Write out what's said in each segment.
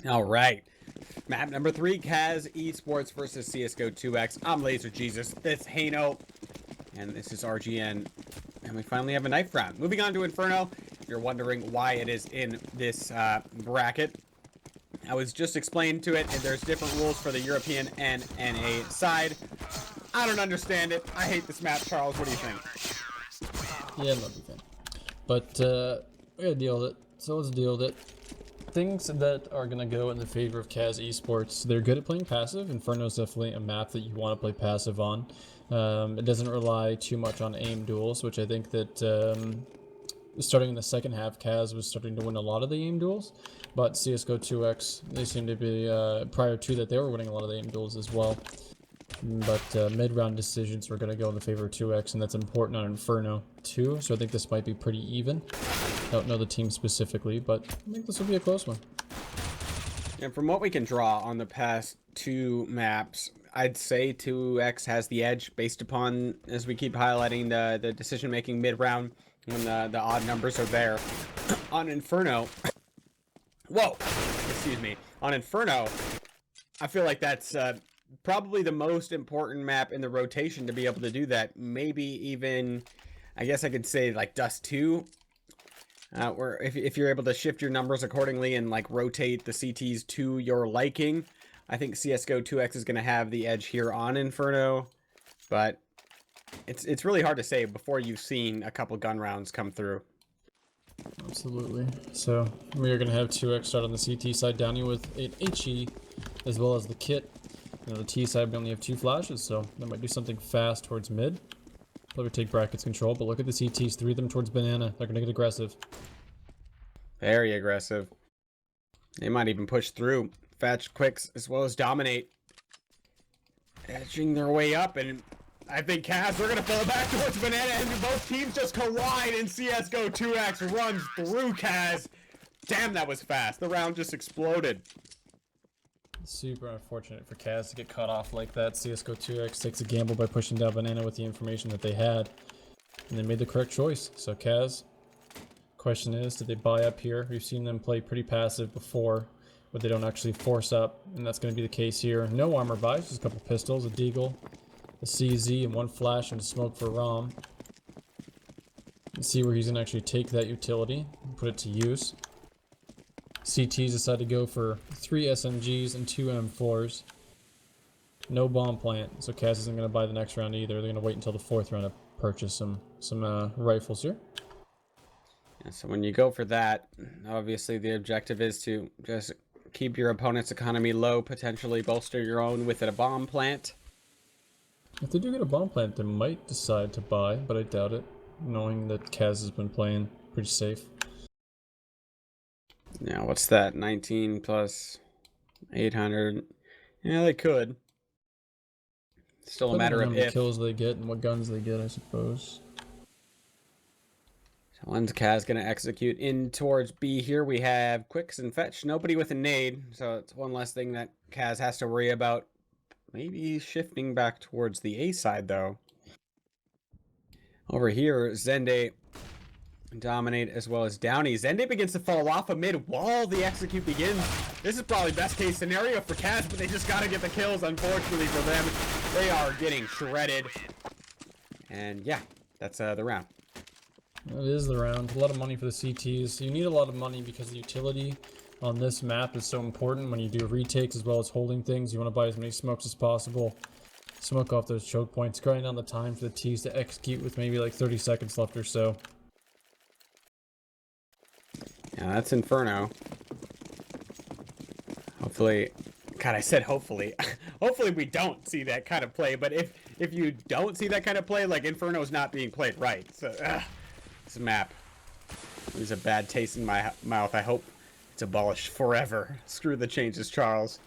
All right. Map number 3, CAZ Esports versus CSGO 2X. I'm Laser Jesus. This Hano. And this is RGN. And we finally have a knife round. Moving on to Inferno. If you're wondering why it is in this bracket, I was just explained to it, and there's different rules for the European and NA side. I don't understand it. I hate this map, Charles. What do you think? Yeah, not a big fan. But we gotta deal with it. So let's deal with it. Things that are gonna go in the favor of CAZ Esports. They're good at playing passive. Inferno is definitely a map that you want to play passive on. It doesn't rely too much on aim duels, which I think that starting in the second half, CAZ was starting to win a lot of the aim duels. But CSGO 2X, they seem to be, prior to that, they were winning a lot of the aim duels as well. But mid-round decisions were going to go in the favor of 2X, and that's important on Inferno too. So I think this might be pretty even. Don't know the team specifically, but I think this will be a close one. And from what we can draw on the past two maps, I'd say 2X has the edge based upon, as we keep highlighting, the decision-making mid-round when the odd numbers are there. On Inferno... Whoa! Excuse me. On Inferno, I feel like that's probably the most important map in the rotation to be able to do that. Maybe even, I guess I could say, like Dust 2. Where if you're able to shift your numbers accordingly and like rotate the CTs to your liking, I think CSGO 2X is going to have the edge here on Inferno. But it's really hard to say before you've seen a couple gun rounds come through. Absolutely. So we are going to have 2X start on the CT side, Downey with an HE as well as the kit. You know, the T side we only have 2 flashes, so that might do something fast towards mid. Probably take brackets control, but look at the CTs, 3 of them towards banana. They're going to get aggressive. Very aggressive. They might even push through. Fetch, quicks, as well as dominate. Edging their way up, and I think CAZ, they're going to fall back towards banana, and both teams just collide, and CSGO 2X runs through CAZ. Damn, that was fast. The round just exploded. Super unfortunate for CAZ to get cut off like that. CSGO 2X takes a gamble by pushing down banana with the information that they had. And they made the correct choice. So CAZ, question is, did they buy up here? We've seen them play pretty passive before, but they don't actually force up. And that's going to be the case here. No armor buys, just a couple pistols, a deagle, a CZ, and 1 flash and a smoke for Rom. Let's see where he's going to actually take that utility and put it to use. CTs decide to go for 3 SMGs and 2 M4s. No bomb plant, so CAZ isn't going to buy the next round either. They're going to wait until the 4th round to purchase some rifles here. Yeah, so when you go for that, obviously the objective is to just keep your opponent's economy low, potentially bolster your own with a bomb plant. If they do get a bomb plant, they might decide to buy, but I doubt it, knowing that CAZ has been playing pretty safe. Now, what's that? 19 plus 800. Yeah, they could. Still a matter of if. if. Kills they get and what guns they get, I suppose. So when's CAZ going to execute in towards B here? We have quicks and fetch. Nobody with a nade. So it's one less thing that CAZ has to worry about. Maybe shifting back towards the A side, though. Over here, Zende dominate as well as Downey. Zende begins to fall off amid while the execute begins. This is probably best case scenario for CAZ, but they just got to get the kills, unfortunately for them. They are getting shredded. And yeah, that's the round. It is the round. A lot of money for the CTs. You need a lot of money because the utility on this map is so important when you do retakes as well as holding things. You want to buy as many smokes as possible. Smoke off those choke points, grinding down the time for the T's to execute with maybe like 30 seconds left or so. Yeah, that's Inferno. Hopefully, God, I said hopefully. Hopefully we don't see that kind of play, but if you don't see that kind of play, like Inferno's not being played right. So, this map leaves a bad taste in my mouth. I hope it's abolished forever. Screw the changes, Charles.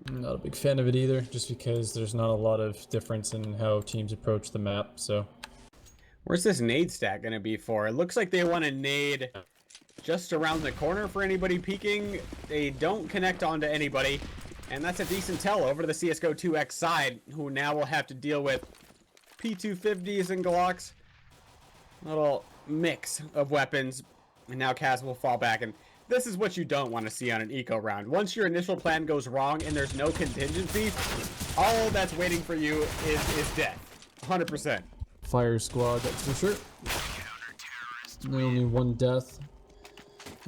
I'm not a big fan of it either, just because there's not a lot of difference in how teams approach the map, so. Where's this nade stack gonna be for? It looks like they want to nade just around the corner for anybody peeking. They don't connect onto anybody, and that's a decent tell over to the CSGO 2X side, who now will have to deal with P250s and Glocks. Little mix of weapons, and now CAZ will fall back, and This is what you don't want to see on an eco round. Once your initial plan goes wrong and there's no contingency, all that's waiting for you is death. 100%. Fire squad, that's for sure. Only one death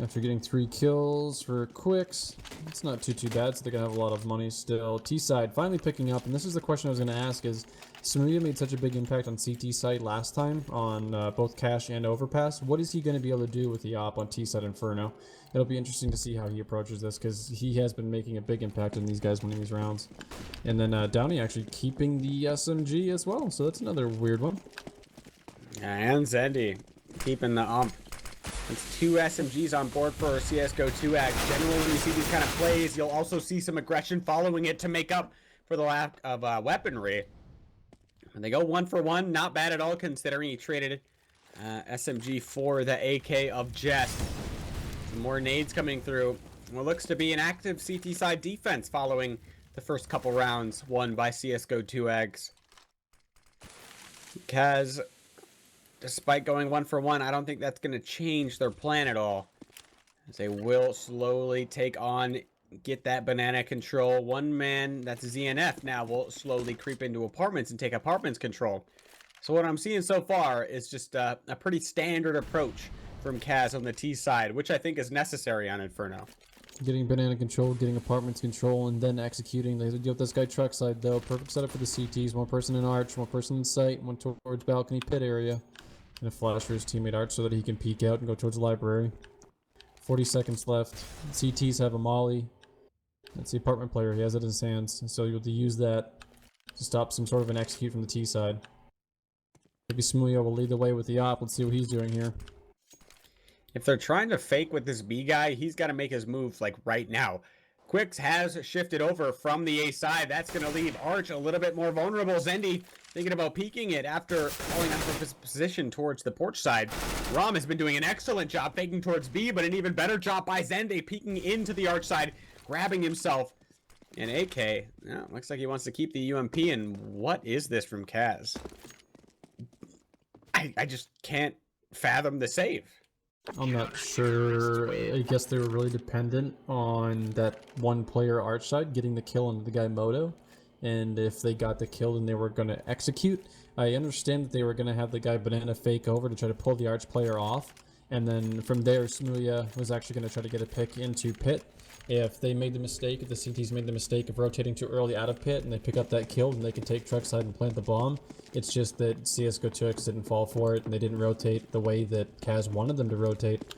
after getting 3 kills for Quicks. It's not too bad, so they're gonna have a lot of money still. T side finally picking up, and this is the question I was gonna ask: is Samuya made such a big impact on CT side last time on both cash and overpass? What is he gonna be able to do with the op on T side Inferno? It'll be interesting to see how he approaches this, because he has been making a big impact on these guys winning these rounds. And then Downey actually keeping the SMG as well, so that's another weird one. And Zendy keeping the ump. It's 2 SMGs on board for CSGO 2X. Generally, when you see these kind of plays, you'll also see some aggression following it to make up for the lack of weaponry. And they go 1 for 1, not bad at all considering he traded SMG for the AK of Jest. Some more nades coming through. What looks to be an active CT side defense following the first couple rounds won by CSGO 2X. CAZ, despite going 1 for 1, I don't think that's going to change their plan at all, as they will slowly take on, get that banana control. One man, that's ZNF, now will slowly creep into apartments and take apartments control. So what I'm seeing so far is just a pretty standard approach from CAZ on the T side, which I think is necessary on Inferno. Getting banana control, getting apartments control, and then executing. They deal with this guy truck side though. Perfect setup for the CTs. One person in arch, one person in sight, one towards balcony pit area. And a flash for his teammate Arch so that he can peek out and go towards the library. 40 seconds left. CTs have a molly. That's the apartment player. He has it in his hands. So you'll have to use that to stop some sort of an execute from the T side. Maybe Smulio will lead the way with the op. Let's see what he's doing here. If they're trying to fake with this B guy, he's got to make his move like right now. Quicks has shifted over from the A side. That's going to leave Arch a little bit more vulnerable. Zendy thinking about peeking it after falling out of his position towards the porch side. Rom has been doing an excellent job faking towards B, but an even better job by Zendy peeking into the Arch side, grabbing himself an AK. Yeah, looks like he wants to keep the UMP, and what is this from CAZ? I just can't fathom the save. I'm not sure. I guess they were really dependent on that one player Arch side getting the kill on the guy Moto. And if they got the kill, then they were going to execute. I understand that they were going to have the guy Banana fake over to try to pull the Arch player off. And then from there, Smulia was actually going to try to get a pick into pit. If they made the mistake, if the CTs made the mistake of rotating too early out of pit and they pick up that kill, then they can take truck side and plant the bomb. It's just that CSGO 2X didn't fall for it and they didn't rotate the way that CAZ wanted them to rotate.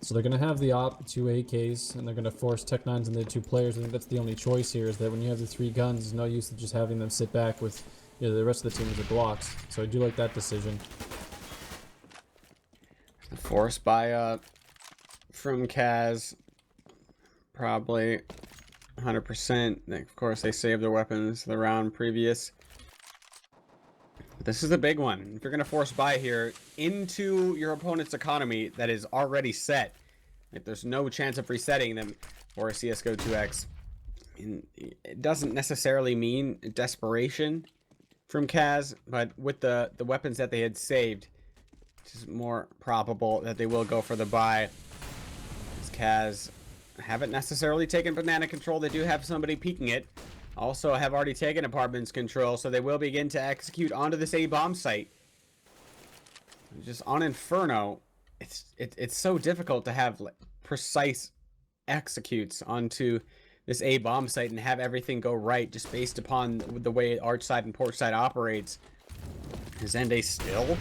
So they're going to have the op, 2 AKs, and they're going to force Tech 9s and the 2 players. I think that's the only choice here, is that when you have the 3 guns, there's no use of just having them sit back with, you know, the rest of the team as it blocks. So I do like that decision. Force by from CAZ, probably 100%. Of course, they saved their weapons the round previous. This is the big one. If you're going to force buy here into your opponent's economy that is already set, if there's no chance of resetting them for a CSGO 2X, it doesn't necessarily mean desperation from CAZ, but with the weapons that they had saved, it's more probable that they will go for the buy. As CAZ haven't necessarily taken banana control. They do have somebody peeking it. Also have already taken apartments control, so they will begin to execute onto this A bomb site. Just on Inferno, it's so difficult to have precise executes onto this A bomb site and have everything go right just based upon the way Arch side and porch side operates. Is Ende still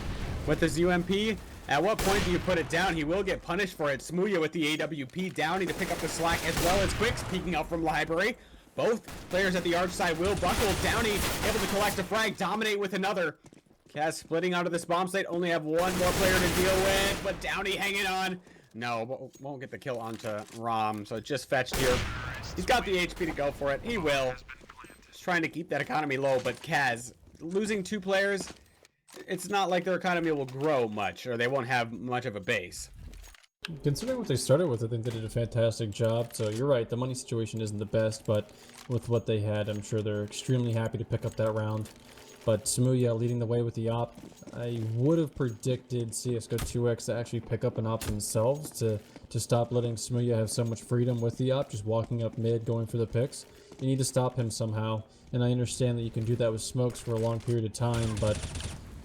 with his UMP? At what point do you put it down? He will get punished for it. Smuya with the AWP, Downey to pick up the slack, as well as Quicks peeking out from library. Both players at the Arch side will buckle. Downey able to collect a frag, dominate with another. CAZ splitting out of this bomb site, only have one more player to deal with, but Downey hanging on. No, won't get the kill onto Rom, so it just fetched here. He's got the HP to go for it. He will. Just trying to keep that economy low, but CAZ losing 2 players, it's not like their economy will grow much, or they won't have much of a base. Considering what they started with, I think they did a fantastic job. So you're right, the money situation isn't the best, but with what they had, I'm sure they're extremely happy to pick up that round. but Smuya leading the way with the op. I would have predicted CSGO 2X to actually pick up an op themselves to stop letting Smuya have so much freedom with the op, just walking up mid, going for the picks. You need to stop him somehow, and I understand that you can do that with smokes for a long period of time, but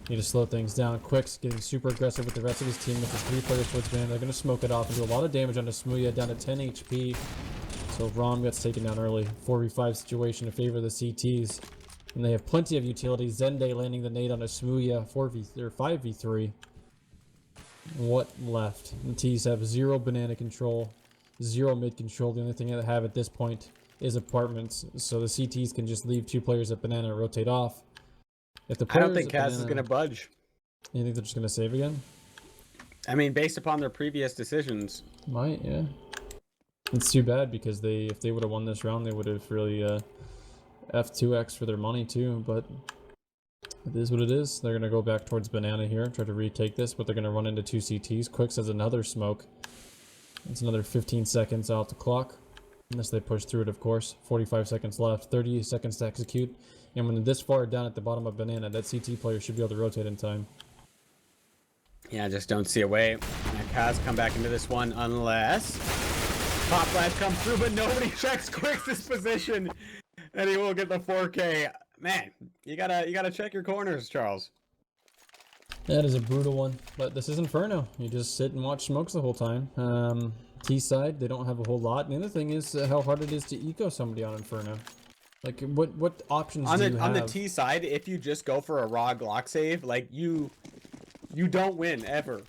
you need to slow things down. Quick's getting super aggressive with the rest of his team with the 3 players towards man. They're going to smoke it off and do a lot of damage onto Smuya, down to 10 HP. So Rom gets taken down early. 4v5 situation in favor of the CTs. And they have plenty of utility. Zende landing the nade on a Smuya 5v3. What left? The T's have 0 banana control, 0 mid control. The only thing they have at this point is apartments. So the CTs can just leave 2 players at banana and rotate off. If the I don't think CAZ is going to budge. You think they're just going to save again? I mean, based upon their previous decisions. Might, yeah. It's too bad because if they would have won this round, they would have really F2X for their money too, but it is what it is. They're going to go back towards banana here, try to retake this, but they're going to run into 2 CTs. Quicks has another smoke. It's another 15 seconds off the clock, unless they push through it, of course. 45 seconds left, 30 seconds to execute. And when they're this far down at the bottom of banana, that CT player should be able to rotate in time. Yeah, I just don't see a way. CAZ come back into this one unless Pop Flash comes through, but nobody checks Quick's position, and he will get the 4K. Man, you gotta check your corners, Charles. That is a brutal one, but this is Inferno. You just sit and watch smokes the whole time. T side, they don't have a whole lot. And the other thing is how hard it is to eco somebody on Inferno. Like, what options do you have? On the T side, if you just go for a raw Glock save, like you don't win ever.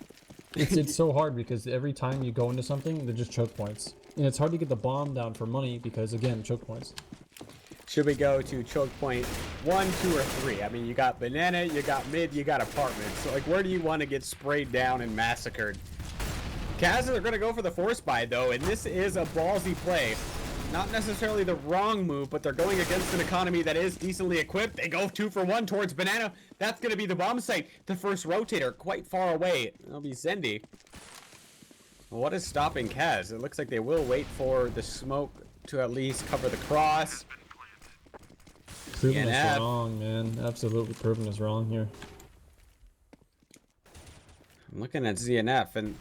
It's so hard because every time you go into something, they're just choke points. And it's hard to get the bomb down for money because, again, choke points. Should we go to choke point 1, 2, or 3? I mean, you got banana, you got mid, you got apartment. So, like, where do you want to get sprayed down and massacred? CAZ are going to go for the force buy, though, and this is a ballsy play. Not necessarily the wrong move, but they're going against an economy that is decently equipped. They go 2 for 1 towards banana. That's going to be the bomb site. The first rotator quite far away. It'll be Zendi. What is stopping CAZ? It looks like they will wait for the smoke to at least cover the cross. Proven us wrong, man. Absolutely proven us wrong here. I'm looking at ZNF and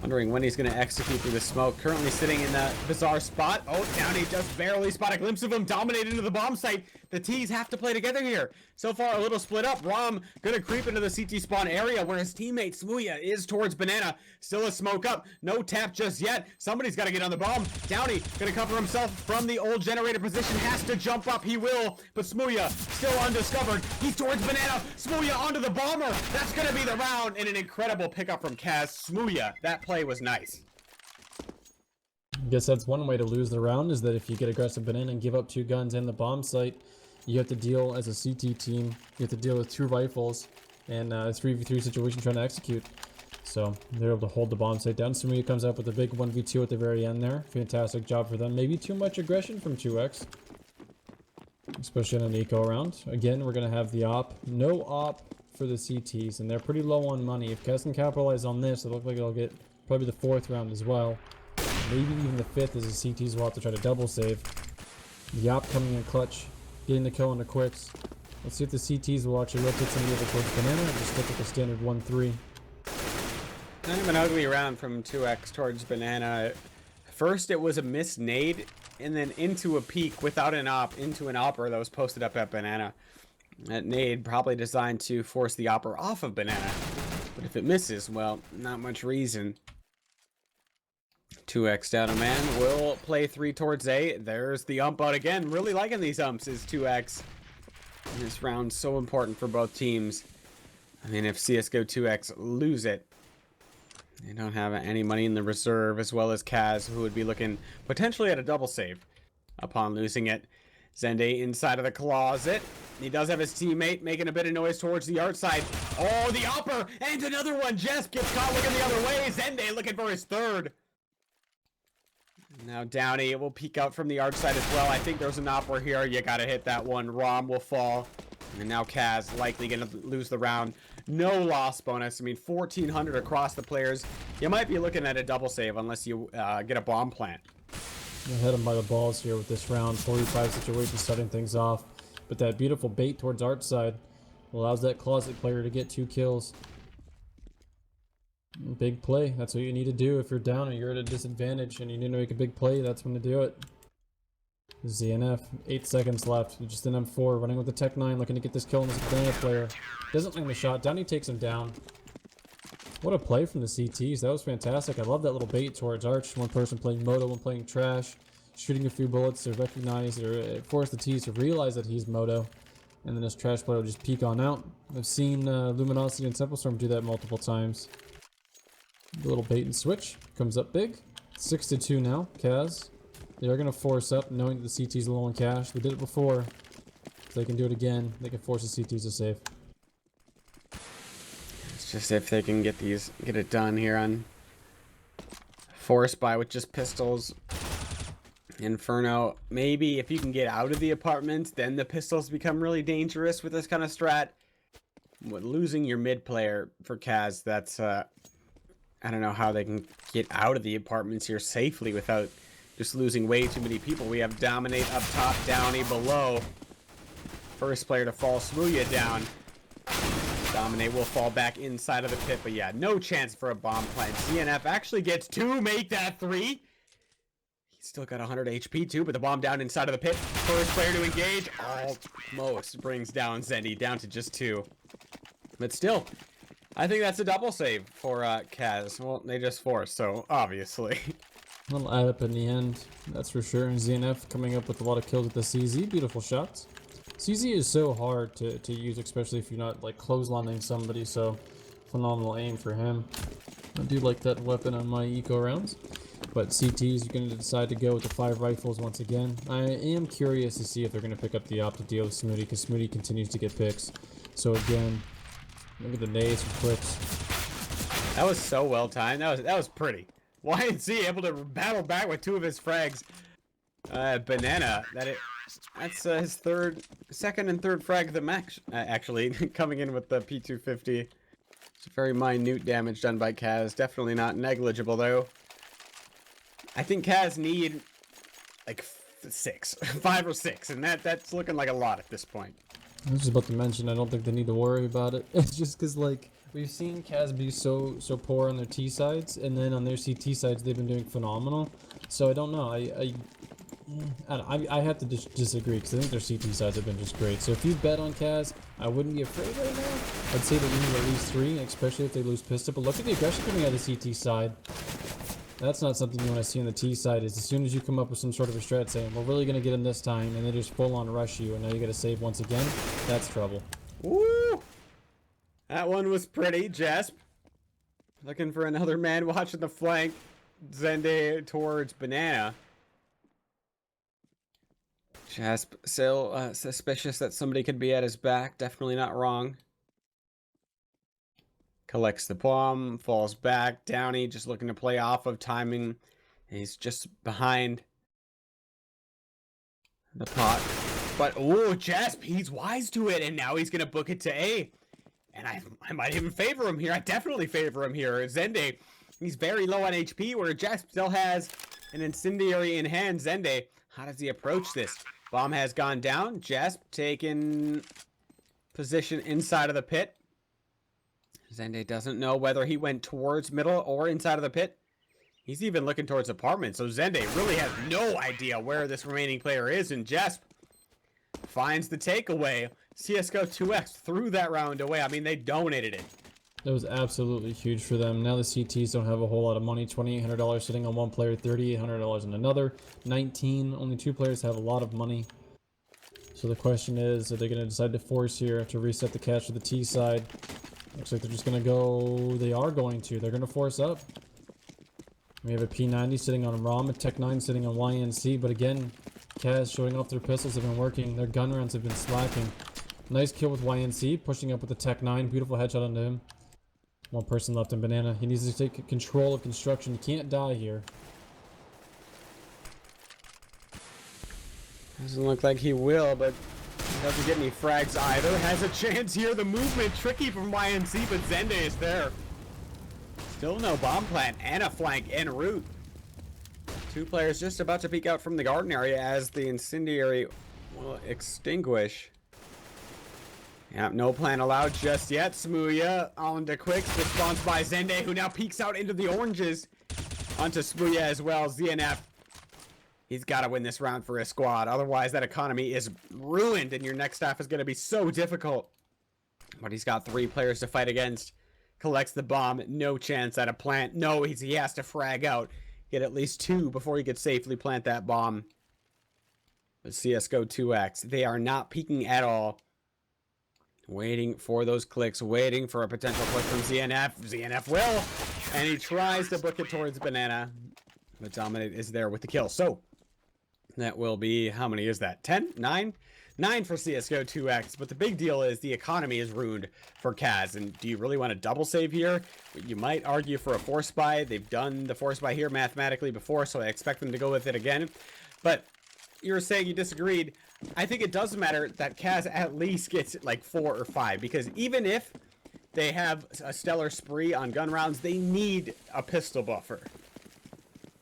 wondering when he's going to execute through the smoke. Currently sitting in that bizarre spot. Oh, Downey just barely spot a glimpse of him. Dominated into the bomb site. The T's have to play together here. So far, a little split up. Rom going to creep into the CT spawn area where his teammate Smuya is towards banana. Still a smoke up. No tap just yet. Somebody's got to get on the bomb. Downey going to cover himself from the old generator position. Has to jump up. He will. But Smuya still undiscovered. He's towards banana. Smuya onto the bomber. That's going to be the round. And an incredible pickup from CAZ. Smuya. That play was nice. I guess that's one way to lose the round, is that if you get aggressive banana and give up 2 guns in the bomb site, you have to deal, as a CT team, you have to deal with 2 rifles and a 3v3 situation trying to execute. So they're able to hold the bomb site down. Sumuya comes up with a big 1v2 at the very end there. Fantastic job for them. Maybe too much aggression from 2X, especially on an eco round. Again, we're going to have the op. No op for the CTs, and they're pretty low on money. If CAZ can capitalize on this, it looks like it'll get probably the 4th round as well. Maybe even the 5th, as the CTs will have to try to double save. The op coming in clutch, getting the kill on the quicks. Let's see if the CTs will actually rotate somebody over towards banana or just stick with the standard 1-3. Kind of an ugly round from 2X towards banana. First, it was a missed nade, and then into a peek without an op, into an opper that was posted up at banana. That nade probably designed to force the opper off of banana. But if it misses, well, not much reason. 2X down a man will play 3 towards A. There's the ump out again. Really liking these umps is 2X. And this round's so important for both teams. I mean, if CSGO 2X lose it, they don't have any money in the reserve, as well as CAZ, who would be looking potentially at a double save upon losing it. Zende inside of the closet. He does have his teammate making a bit of noise towards the art side. Oh, the upper, and another one. Jesp gets caught looking the other way. Zende looking for his 3rd. Now Downey will peek out from the art side as well. I think there's an opera here. You gotta hit that one. Rom will fall. And now CAZ likely gonna lose the round. No loss bonus. I mean, 1,400 across the players. You might be looking at a double save unless you get a bomb plant. We'll hit him by the balls here with this round. 45 situation starting things off. But that beautiful bait towards Arch side allows that closet player to get 2 kills. Big play. That's what you need to do if you're down and you're at a disadvantage and you need to make a big play. That's when to do it. ZNF, 8 seconds left. Just an M4 running with the Tech 9, looking to get this kill on this banana player. Doesn't land the shot. Downey takes him down. What a play from the CTs. That was fantastic. I love that little bait towards Arch. One person playing Moto, one playing Trash. Shooting a few bullets to recognize or force the T's to realize that he's Moto. And then this Trash player will just peek on out. I've seen Luminosity and Simple Storm do that multiple times. A little bait and switch. Comes up big. 6-2 now. CAZ. They are going to force up knowing that the CT's low on cash. They did it before. If they can do it again, they can force the CTs to save. It's just if they can get it done here on force buy with just pistols. Inferno, maybe if you can get out of the apartment, then the pistols become really dangerous with this kind of strat. With losing your mid player for CAZ, that's I don't know how they can get out of the apartments here safely without just losing way too many people. We have Dominate up top, Downey below. First player to fall, Smooya down. Dominate will fall back inside of the pit, but yeah, no chance for a bomb plant. CNF actually gets 2, make that 3. He's still got 100 HP too, but the bomb down inside of the pit. First player to engage, almost brings down Zendy down to just 2. But still, I think that's a double save for CAZ. Well, they just forced, so obviously. It'll add up in the end, that's for sure. And ZNF coming up with a lot of kills with the CZ. Beautiful shots. CZ is so hard to use, especially if you're not like clotheslining somebody, so phenomenal aim for him. I do like that weapon on my eco rounds. But CTs, you're going to decide to go with the 5 rifles once again. I am curious to see if they're going to pick up the op to deal with Smoody, because Smoody continues to get picks. So again, look at the nades and clips. That was so well timed. That was pretty. YNC able to battle back with 2 of his frags. Banana, that's his second and third frag of the match, actually, coming in with the P250. It's very minute damage done by CAZ. Definitely not negligible, though. I think CAZ need, like, 5 or 6, and that's looking like a lot at this point. I was just about to mention, I don't think they need to worry about it. It's just because, like, we've seen CAZ be so poor on their T sides, and then on their CT sides, they've been doing phenomenal. So I don't know. I have to disagree, because I think their CT sides have been just great. So if you bet on CAZ, I wouldn't be afraid right now. I'd say that you need at least 3, especially if they lose pistol. But look at the aggression coming out of the CT side. That's not something you want to see on the T side. Is as soon as you come up with some sort of a strat saying, we're really going to get him this time, and they just full on rush you, and now you got to save once again, that's trouble. Woo! That one was pretty. Jasp looking for another man watching the flank. Zende towards Banana. Jasp still suspicious that somebody could be at his back. Definitely not wrong. Collects the bomb, falls back. Downey just looking to play off of timing. He's just behind the pot. But, oh, Jasp, he's wise to it, and now he's going to book it to A. And I might even favor him here. I definitely favor him here. Zende, he's very low on HP, where Jasp still has an incendiary in hand. Zende, how does he approach this? Bomb has gone down. Jasp taking position inside of the pit. Zende doesn't know whether he went towards middle or inside of the pit. He's even looking towards apartment, so Zende really has no idea where this remaining player is, and Jasp finds the takeaway. CSGO 2X threw that round away. I mean, they donated it. That was absolutely huge for them. Now the CTs don't have a whole lot of money. $2,800 sitting on one player, $3,800 on another. 19, only 2 players have a lot of money. So the question is, are they going to decide to force here to reset the cash to the T side? Looks like they're just going to go... They are going to. They're going to force up. We have a P90 sitting on ROM, a Tech 9 sitting on YNC, but again, CAZ showing off their pistols have been working. Their gun rounds have been slacking. Nice kill with YNC, pushing up with the Tech 9. Beautiful headshot onto him. One person left in Banana. He needs to take control of construction. He can't die here. Doesn't look like he will, but he doesn't get any frags either. Has a chance here. The movement tricky from YNC, but Zende is there. Still no bomb plant and a flank en route. 2 players just about to peek out from the garden area as the incendiary will extinguish. Yeah, no plan allowed just yet. Smooya on to Quicks. Response by Zende, who now peeks out into the oranges. Onto Smooya as well. ZNF. He's got to win this round for his squad. Otherwise, that economy is ruined, and your next half is going to be so difficult. But he's got 3 players to fight against. Collects the bomb. No chance at a plant. No, he has to frag out. Get at least 2 before he could safely plant that bomb. But CSGO 2X, they are not peeking at all. Waiting for those clicks, waiting for a potential click from ZNF. ZNF will, and he tries to book it towards Banana. But Dominate is there with the kill. So, that will be, how many is that? 10? 9? 9 for CSGO 2X. But the big deal is the economy is ruined for CAZ. And do you really want a double save here? You might argue for a force buy. They've done the force buy here mathematically before, so I expect them to go with it again. But you were saying you disagreed. I think it does matter that CAZ at least gets like 4 or 5, because even if they have a stellar spree on gun rounds, they need a pistol buffer.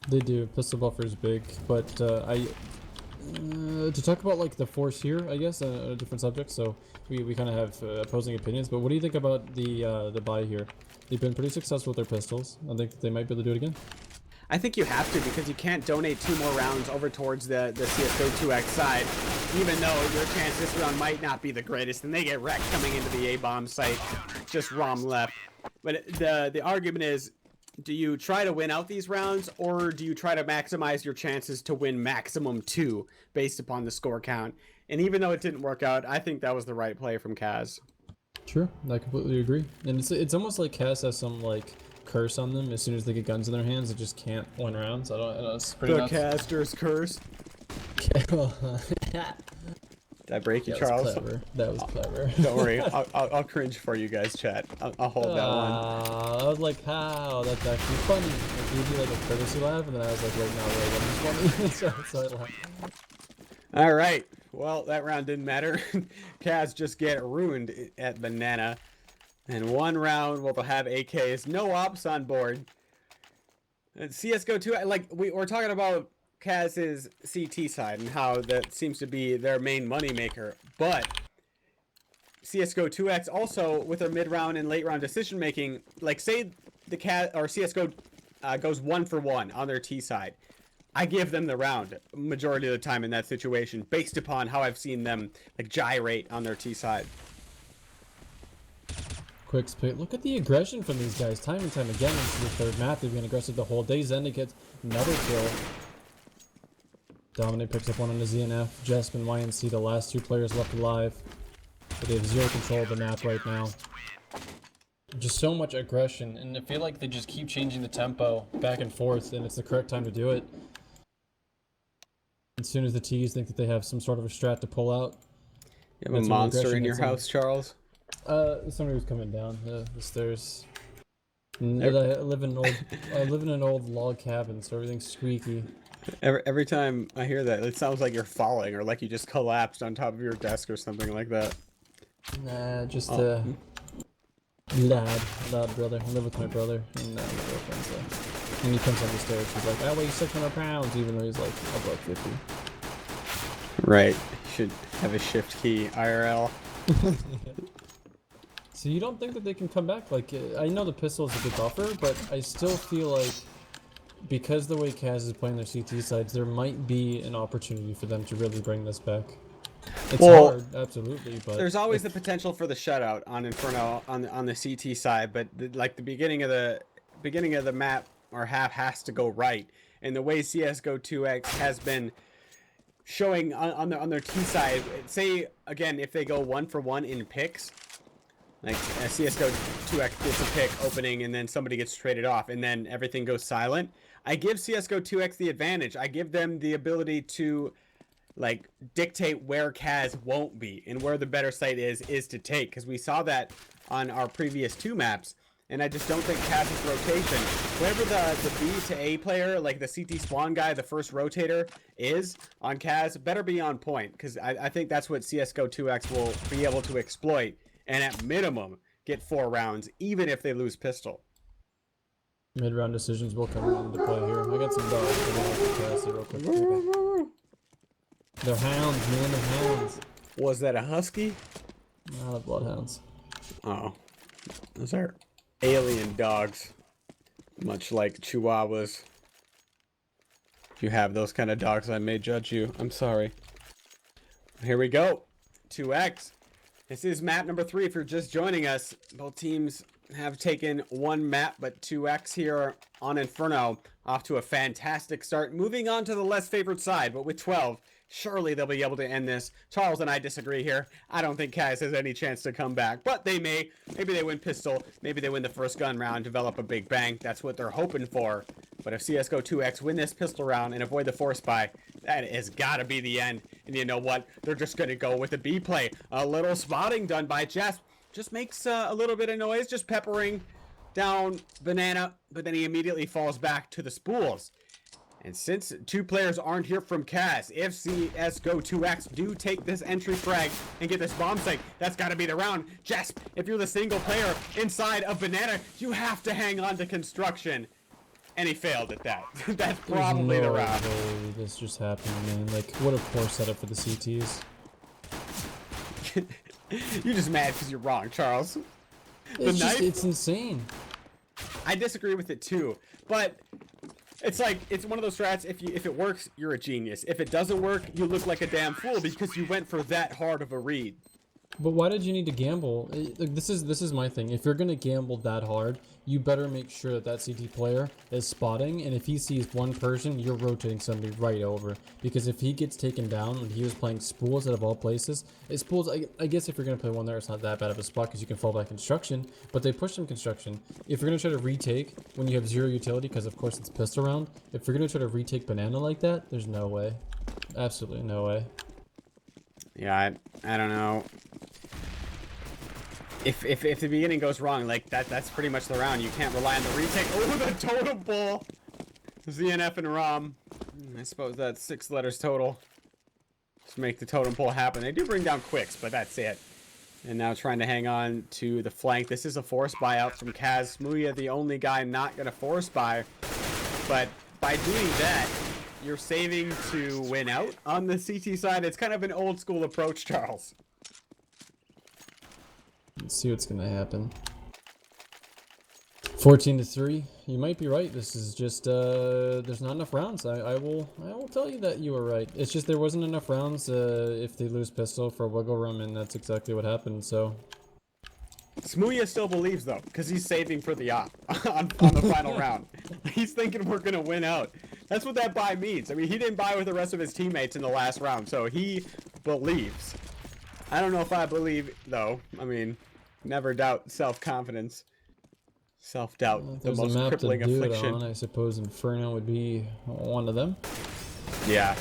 They do. Pistol buffer is big, but to talk about like the force here, I guess, a different subject. So we kind of have opposing opinions. But what do you think about the buy here? They've been pretty successful with their pistols. I think they might be able to do it again. I think you have to, because you can't donate 2 more rounds over towards the CSGO 2X side, even though your chance this round might not be the greatest, and they get wrecked coming into the A-bomb site. Just ROM left. But the argument is, do you try to win out these rounds, or do you try to maximize your chances to win maximum 2 based upon the score count? And even though it didn't work out, I think that was the right play from CAZ. Sure, I completely agree. And it's almost like CAZ has some like curse on them. As soon as they get guns in their hands, they just can't win rounds. I don't know, it's pretty The nuts. caster's curse. Did I break you, That Charles? was clever. That was clever. Don't worry, I'll cringe for you guys, chat. I'll hold that one. I was like, how? That's actually funny. Like, you do like a courtesy laugh, and then I was like, wait, no, wait, that was funny. so I laughed. All right. Well, that round didn't matter. CAZ just get ruined at Banana. And 1 round will have AKs. No ops on board. And CSGO 2, like, we're talking about CAZ's CT side and how that seems to be their main moneymaker. But CSGO 2X also, with their mid-round and late-round decision-making, like, say the CAZ or CSGO goes 1 for 1 on their T side. I give them the round majority of the time in that situation, based upon how I've seen them like gyrate on their T side. Quick spit. Look at the aggression from these guys, time and time again. Into the 3rd map, they've been aggressive the whole day. Zenda gets another kill. Dominate picks up one on the ZNF. Jesp and YNC, the last 2 players left alive. But they have 0 control of the map right now. Just so much aggression, and I feel like they just keep changing the tempo back and forth, and it's the correct time to do it. As soon as the T's think that they have some sort of a strat to pull out. You have a monster in your house, Charles? Somebody was coming down the stairs. I live in an old log cabin, so everything's squeaky. Every time I hear that, it sounds like you're falling, or like you just collapsed on top of your desk or something like that. Nah, just loud brother. I live with my brother and my girlfriend, so. And he comes on the stairs, he's like, I weigh 600 pounds, even though he's like above 50. Right. Should have a shift key, IRL. So you don't think that they can come back? Like, I know the pistol is a good buffer, but I still feel like because the way CAZ is playing their CT sides, there might be an opportunity for them to really bring this back. It's hard, absolutely, but there's always the potential for the shutout on Inferno on the CT side, but like the beginning of the map or half has to go right, and the way CSGO 2X has been showing on their T side, say again if they go 1 for 1 in picks, like CSGO 2X gets a pick opening and then somebody gets traded off and then everything goes silent, I give CSGO 2X the advantage. I give them the ability to like dictate where CAZ won't be and where the better site is to take, because we saw that on our previous 2 maps. And I just don't think CAZ's rotation, whoever the B to A player, like the CT spawn guy, the first rotator is on CAZ, better be on point, because I think that's what CSGO 2X will be able to exploit, and at minimum get 4 rounds, even if they lose pistol. Mid-round decisions will come into play here. I got some dogs for CAZ real quick. They're hounds, man, they're hounds. Was that a husky? Not the bloodhounds. Oh, those are alien dogs, much like Chihuahuas. If you have those kind of dogs, I may judge you. I'm sorry. Here we go. 2x. This is map number 3 if you're just joining us. Both teams have taken one map, but 2x here on Inferno off to a fantastic start. Moving on to the less favored side, but with 12, surely they'll be able to end this. Charles and I disagree here. I don't think CAZ has any chance to come back, but they may. Maybe they win pistol. Maybe they win the first gun round, develop a big bang. That's what they're hoping for. But if CSGO 2x win this pistol round and avoid the force buy, that has got to be the end. And you know what? They're just going to go with a B play. A little spotting done by Jess. Just makes a little bit of noise, just peppering down Banana, but then he immediately falls back to the spools. And since 2 players aren't here from CAZ, if CSGO 2x do take this entry frag and get this bomb site, that's got to be the round. Jesp, if you're the single player inside of Banana, you have to hang on to construction. And he failed at that. That's probably the round. Way this just happened, man. Like, what a poor setup for the CTs. You're just mad because you're wrong, Charles. It's insane. I disagree with it too, but it's like, it's one of those strats, if it works, you're a genius. If it doesn't work, you look like a damn fool because you went for that hard of a read. But why did you need to gamble? Like, this is my thing. If you're gonna gamble that hard, you better make sure that CT player is spotting, and if he sees one person, you're rotating somebody right over. Because if he gets taken down when he was playing spools out of all places, spools, I guess if you're gonna play one there, it's not that bad of a spot because you can fall back construction. But they pushed him construction. If you're gonna try to retake when you have 0 utility, because of course it's pistol round, if you're gonna try to retake Banana like that, there's no way. Absolutely no way. Yeah, I don't know. If the beginning goes wrong, like that's pretty much the round. You can't rely on the retake. Oh, the totem pole! ZNF and ROM. I suppose that's 6 letters total. Just make the totem pole happen. They do bring down quicks, but that's it. And now trying to hang on to the flank. This is a force buyout from CAZ. Smooya, the only guy not gonna force buy. But by doing that, you're saving to win out on the CT side. It's kind of an old school approach, Charles. Let's see what's gonna happen. 14-3. You might be right. This is just there's not enough rounds. I will tell you that you were right. It's just there wasn't enough rounds if they lose pistol for wiggle room, and that's exactly what happened. So Smooya still believes though, because he's saving for the op on the final round. He's thinking we're gonna win out. That's what that buy means. I mean, he didn't buy with the rest of his teammates in the last round, so he believes. I don't know if I believe though. I mean, never doubt self-confidence. Self-doubt, the most crippling affliction. I suppose Inferno would be one of them. Yeah.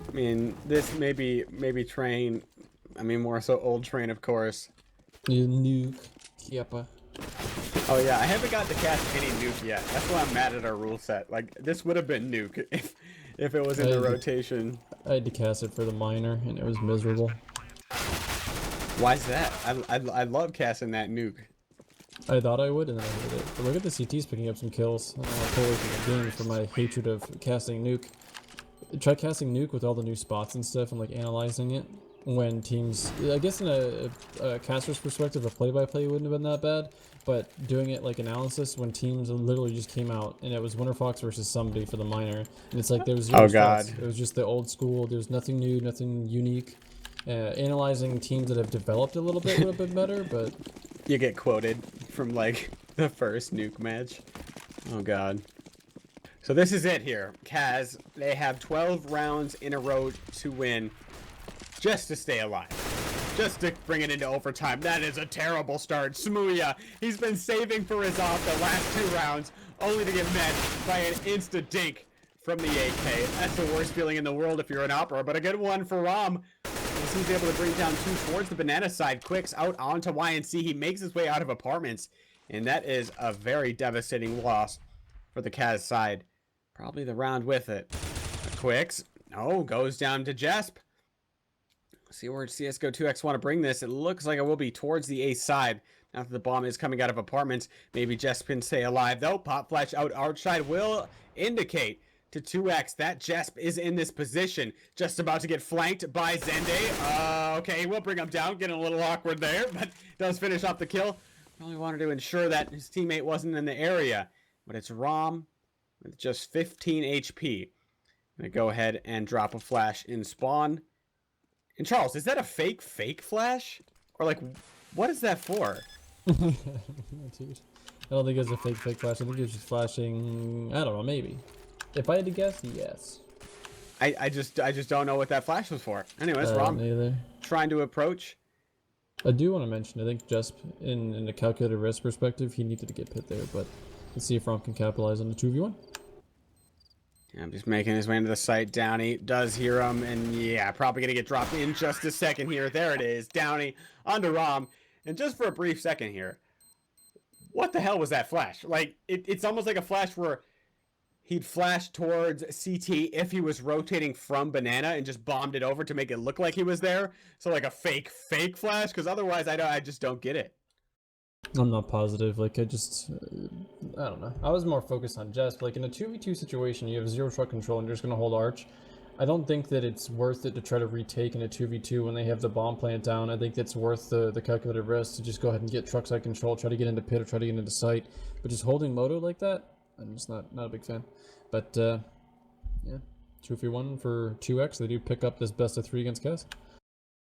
I mean, this maybe train. I mean, more so old train, of course. You nuke. Yeppa. Oh yeah, I haven't got to cast any nuke yet. That's why I'm mad at our rule set. Like, this would have been nuke if it was in the rotation. I had to cast it for the minor, and it was miserable. Why's that? I love casting that nuke. I thought I would, and then I did it. But look at the CTs picking up some kills. I'm totally from the game for my hatred of casting nuke. Try casting nuke with all the new spots and stuff, and like analyzing it. When teams, I guess in a caster's perspective, a play-by-play wouldn't have been that bad, but doing it like analysis when teams literally just came out and it was Winter Fox versus somebody for the minor, and it's like there was zero spots. It was just the old school. There's nothing new, nothing unique. Analyzing teams that have developed a little bit better, but you get quoted from like the first nuke match. Oh god. So this is it here. CAZ, they have 12 rounds in a row to win. Just to stay alive. Just to bring it into overtime. That is a terrible start. Smooya, he's been saving for his off the last 2 rounds, only to get met by an insta-dink from the AK. That's the worst feeling in the world if you're an opera, but a good one for Rom. He's able to bring down 2 towards the Banana side. Quicks out onto YNC. He makes his way out of apartments, and that is a very devastating loss for the CAZ side. Probably the round with it. Quicks, goes down to Jesp. See where CSGO 2x want to bring this. It looks like it will be towards the A side. Now that the bomb is coming out of apartments, maybe Jesp can stay alive though. Pop flash out outside will indicate to 2x. That Jesp is in this position, just about to get flanked by Zende. Okay, we'll bring him down, getting a little awkward there, but does finish off the kill. Only wanted to ensure that his teammate wasn't in the area, but it's Rom with just 15 HP. I'm gonna go ahead and drop a flash in spawn. And Charles, is that a fake flash? Or like, what is that for? Dude. I don't think it's a fake flash. I think it's just flashing. I don't know, maybe. If I had to guess, yes. I just don't know what that flash was for. Anyways, Rom either. trying to approach. I do want to mention, I think Jesp, in the calculated risk perspective, he needed to get pit there, but let's see if Rom can capitalize on the 2v1. I'm just making his way into the site. Downey does hear him, and yeah, probably gonna get dropped in just a second here. There it is, Downey onto Rom, and just for a brief second here, what the hell was that flash? Like, it's almost like a flash where he'd flash towards CT if he was rotating from Banana and just bombed it over to make it look like he was there. So like a fake flash, because otherwise I just don't get it. I'm not positive. Like, I don't know. I was more focused on Jesp. Like, in a 2v2 situation, you have 0 truck control and you're just going to hold arch. I don't think that it's worth it to try to retake in a 2v2 when they have the bomb plant down. I think it's worth the calculated risk to just go ahead and get truck side control, try to get into pit or try to get into site. But just holding moto like that, I'm just not a big fan. But, yeah. 2v1 for 2x. They do pick up this best of 3 against CAZ.